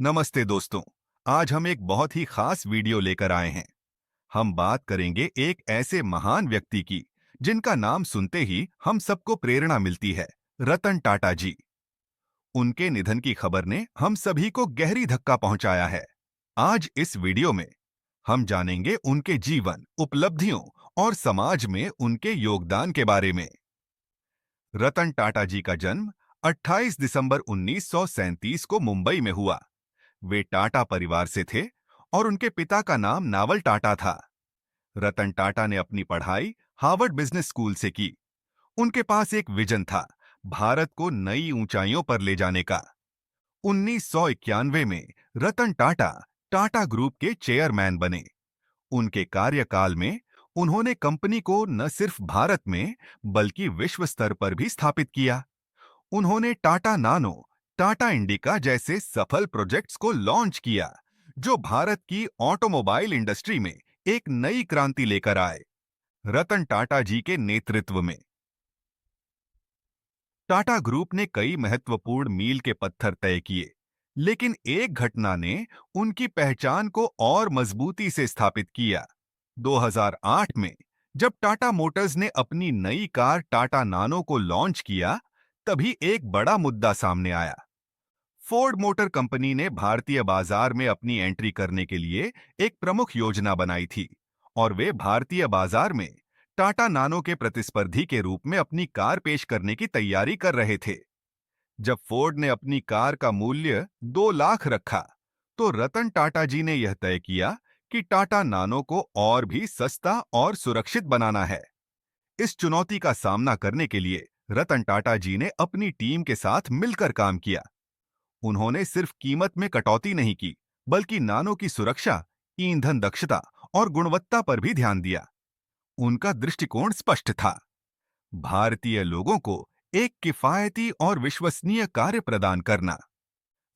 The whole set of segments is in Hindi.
नमस्ते दोस्तों। आज हम एक बहुत ही खास वीडियो लेकर आए हैं। हम बात करेंगे एक ऐसे महान व्यक्ति की जिनका नाम सुनते ही हम सबको प्रेरणा मिलती है। रतन टाटा जी। उनके निधन की खबर ने हम सभी को गहरी धक्का पहुंचाया है। आज इस वीडियो में हम जानेंगे उनके जीवन, उपलब्धियों और समाज में उनके योगदान के बारे में। रतन टाटा जी का जन्म 28 दिसंबर 1937 को मुंबई में हुआ। वे टाटा परिवार से थे और उनके पिता का नाम नावल टाटा था। रतन टाटा ने अपनी पढ़ाई हार्वर्ड बिजनेस स्कूल से की। उनके पास एक विजन था, भारत को नई ऊंचाइयों पर ले जाने का। 1991 में रतन टाटा टाटा ग्रुप के चेयरमैन बने। उनके कार्यकाल में उन्होंने कंपनी को न सिर्फ भारत में बल्कि विश्व स्तर पर भी स्थापित किया। उन्होंने टाटा नानो, टाटा इंडिका जैसे सफल प्रोजेक्ट्स को लॉन्च किया, जो भारत की ऑटोमोबाइल इंडस्ट्री में एक नई क्रांति लेकर आए। रतन टाटा जी के नेतृत्व में टाटा ग्रुप ने कई महत्वपूर्ण मील के पत्थर तय किए, लेकिन एक घटना ने उनकी पहचान को और मजबूती से स्थापित किया। 2008 में जब टाटा मोटर्स ने अपनी नई कार टाटा नानो को लॉन्च किया, तभी एक बड़ा मुद्दा सामने आया। फोर्ड मोटर कंपनी ने भारतीय बाजार में अपनी एंट्री करने के लिए एक प्रमुख योजना बनाई थी और वे भारतीय बाजार में टाटा नानो के प्रतिस्पर्धी के रूप में अपनी कार पेश करने की तैयारी कर रहे थे। जब फोर्ड ने अपनी कार का मूल्य 2 लाख रखा, तो रतन टाटा जी ने यह तय किया कि टाटा नानो को और भी सस्ता और सुरक्षित बनाना है। इस चुनौती का सामना करने के लिए रतन टाटा जी ने अपनी टीम के साथ मिलकर काम किया। उन्होंने सिर्फ कीमत में कटौती नहीं की, बल्कि नानो की सुरक्षा, ईंधन दक्षता और गुणवत्ता पर भी ध्यान दिया। उनका दृष्टिकोण स्पष्ट था, भारतीय लोगों को एक किफायती और विश्वसनीय कार्य प्रदान करना।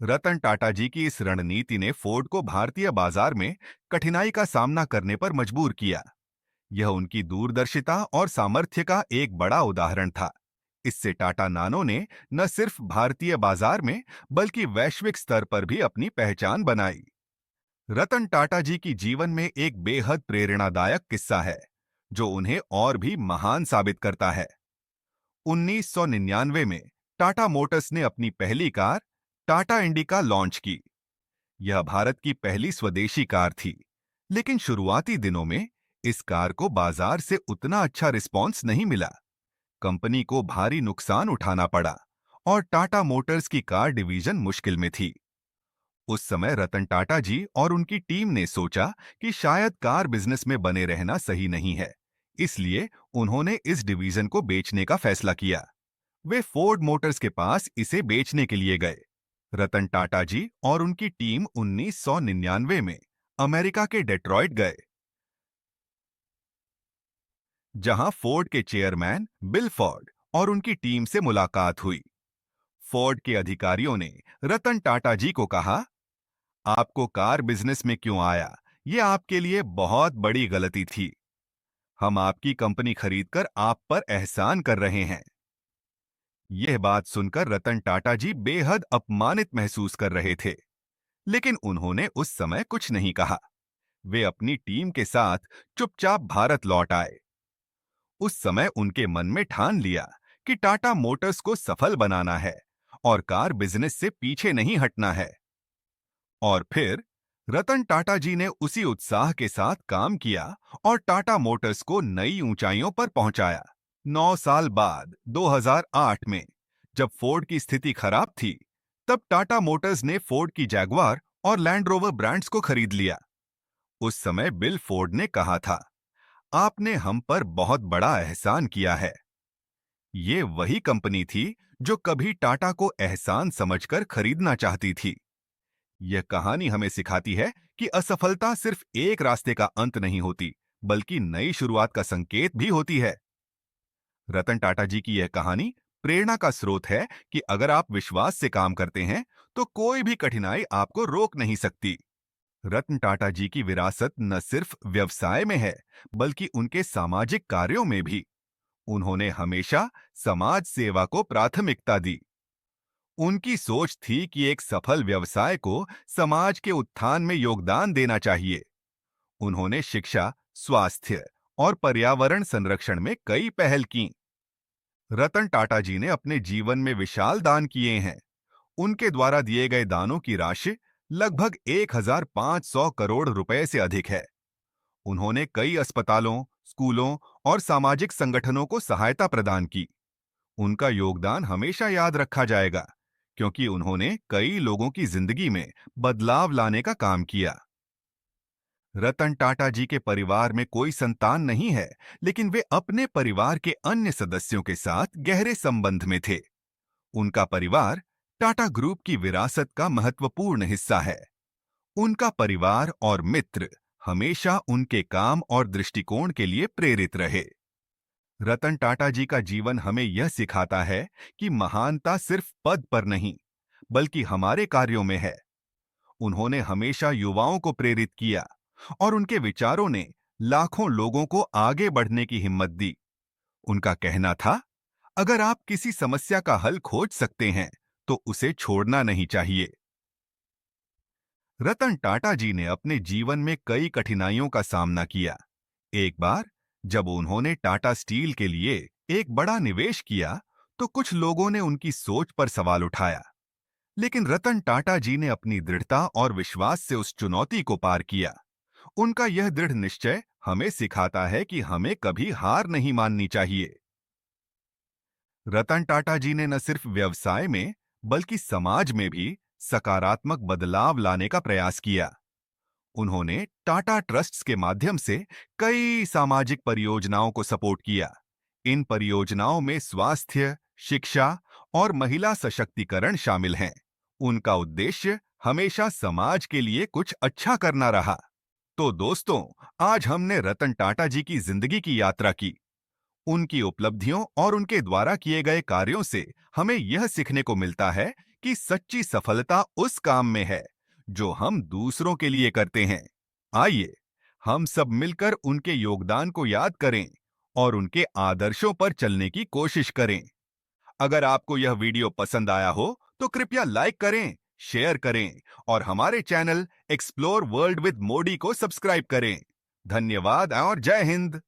रतन टाटा जी की इस रणनीति ने फोर्ड को भारतीय बाजार में कठिनाई का सामना करने पर मजबूर किया। यह उनकी दूरदर्शिता और सामर्थ्य का एक बड़ा उदाहरण था। इससे टाटा नानो ने न सिर्फ भारतीय बाजार में बल्कि वैश्विक स्तर पर भी अपनी पहचान बनाई। रतन टाटा जी की जीवन में एक बेहद प्रेरणादायक किस्सा है, जो उन्हें और भी महान साबित करता है। 1999 में टाटा मोटर्स ने अपनी पहली कार टाटा इंडिका लॉन्च की। यह भारत की पहली स्वदेशी कार थी, लेकिन शुरुआती दिनों में इस कार को बाजार से उतना अच्छा रिस्पॉन्स नहीं मिला। कंपनी को भारी नुकसान उठाना पड़ा और टाटा मोटर्स की कार डिवीजन मुश्किल में थी। उस समय रतन टाटा जी और उनकी टीम ने सोचा कि शायद कार बिजनेस में बने रहना सही नहीं है, इसलिए उन्होंने इस डिवीजन को बेचने का फैसला किया। वे फोर्ड मोटर्स के पास इसे बेचने के लिए गए। रतन टाटा जी और उनकी टीम 1999 में अमेरिका के डेट्रॉइट गए, जहां फोर्ड के चेयरमैन बिल फोर्ड और उनकी टीम से मुलाकात हुई। फोर्ड के अधिकारियों ने रतन टाटा जी को कहा, आपको कार बिजनेस में क्यों आया, यह आपके लिए बहुत बड़ी गलती थी। हम आपकी कंपनी खरीदकर आप पर एहसान कर रहे हैं। यह बात सुनकर रतन टाटा जी बेहद अपमानित महसूस कर रहे थे, लेकिन उन्होंने उस समय कुछ नहीं कहा। वे अपनी टीम के साथ चुपचाप भारत लौट आए। उस समय उनके मन में ठान लिया कि टाटा मोटर्स को सफल बनाना है और कार बिजनेस से पीछे नहीं हटना है। और फिर रतन टाटा जी ने उसी उत्साह के साथ काम किया और टाटा मोटर्स को नई ऊंचाइयों पर पहुंचाया। 9 साल बाद 2008 में जब फोर्ड की स्थिति खराब थी, तब टाटा मोटर्स ने फोर्ड की जैगवार और लैंड रोवर ब्रांड्स को खरीद लिया। उस समय बिल फोर्ड ने कहा था, आपने हम पर बहुत बड़ा एहसान किया है। ये वही कंपनी थी जो कभी टाटा को एहसान समझकर खरीदना चाहती थी। यह कहानी हमें सिखाती है कि असफलता सिर्फ एक रास्ते का अंत नहीं होती, बल्कि नई शुरुआत का संकेत भी होती है। रतन टाटा जी की यह कहानी प्रेरणा का स्रोत है कि अगर आप विश्वास से काम करते हैं, तो कोई भी कठिनाई आपको रोक नहीं सकती। रतन टाटा जी की विरासत न सिर्फ व्यवसाय में है, बल्कि उनके सामाजिक कार्यों में भी। उन्होंने हमेशा समाज सेवा को प्राथमिकता दी। उनकी सोच थी कि एक सफल व्यवसाय को समाज के उत्थान में योगदान देना चाहिए। उन्होंने शिक्षा, स्वास्थ्य और पर्यावरण संरक्षण में कई पहल की। रतन टाटा जी ने अपने जीवन में विशाल दान किए हैं। उनके द्वारा दिए गए दानों की राशि लगभग 1,500 करोड़ रुपए से अधिक है। उन्होंने कई अस्पतालों, स्कूलों और सामाजिक संगठनों को सहायता प्रदान की। उनका योगदान हमेशा याद रखा जाएगा, क्योंकि उन्होंने कई लोगों की जिंदगी में बदलाव लाने का काम किया। रतन टाटा जी के परिवार में कोई संतान नहीं है, लेकिन वे अपने परिवार के अन्य सदस्यों के साथ गहरे संबंध में थे। उनका परिवार टाटा ग्रुप की विरासत का महत्वपूर्ण हिस्सा है। उनका परिवार और मित्र हमेशा उनके काम और दृष्टिकोण के लिए प्रेरित रहे। रतन टाटा जी का जीवन हमें यह सिखाता है कि महानता सिर्फ पद पर नहीं, बल्कि हमारे कार्यों में है। उन्होंने हमेशा युवाओं को प्रेरित किया और उनके विचारों ने लाखों लोगों को आगे बढ़ने की हिम्मत दी। उनका कहना था, अगर आप किसी समस्या का हल खोज सकते हैं, तो उसे छोड़ना नहीं चाहिए। रतन टाटा जी ने अपने जीवन में कई कठिनाइयों का सामना किया। एक बार जब उन्होंने टाटा स्टील के लिए एक बड़ा निवेश किया, तो कुछ लोगों ने उनकी सोच पर सवाल उठाया। लेकिन रतन टाटा जी ने अपनी दृढ़ता और विश्वास से उस चुनौती को पार किया। उनका यह दृढ़ निश्चय हमें सिखाता है कि हमें कभी हार नहीं माननी चाहिए। रतन टाटा जी ने न सिर्फ व्यवसाय में, बल्कि समाज में भी सकारात्मक बदलाव लाने का प्रयास किया। उन्होंने टाटा ट्रस्ट्स के माध्यम से कई सामाजिक परियोजनाओं को सपोर्ट किया। इन परियोजनाओं में स्वास्थ्य, शिक्षा और महिला सशक्तिकरण शामिल हैं। उनका उद्देश्य हमेशा समाज के लिए कुछ अच्छा करना रहा। तो दोस्तों, आज हमने रतन टाटा जी की जिंदगी की यात्रा की। उनकी उपलब्धियों और उनके द्वारा किए गए कार्यों से हमें यह सीखने को मिलता है कि सच्ची सफलता उस काम में है जो हम दूसरों के लिए करते हैं। आइए, हम सब मिलकर उनके योगदान को याद करें और उनके आदर्शों पर चलने की कोशिश करें। अगर आपको यह वीडियो पसंद आया हो, तो कृपया लाइक करें, शेयर करें और हमारे चैनल एक्सप्लोर वर्ल्ड विद मोडी को सब्सक्राइब करें। धन्यवाद और जय हिंद।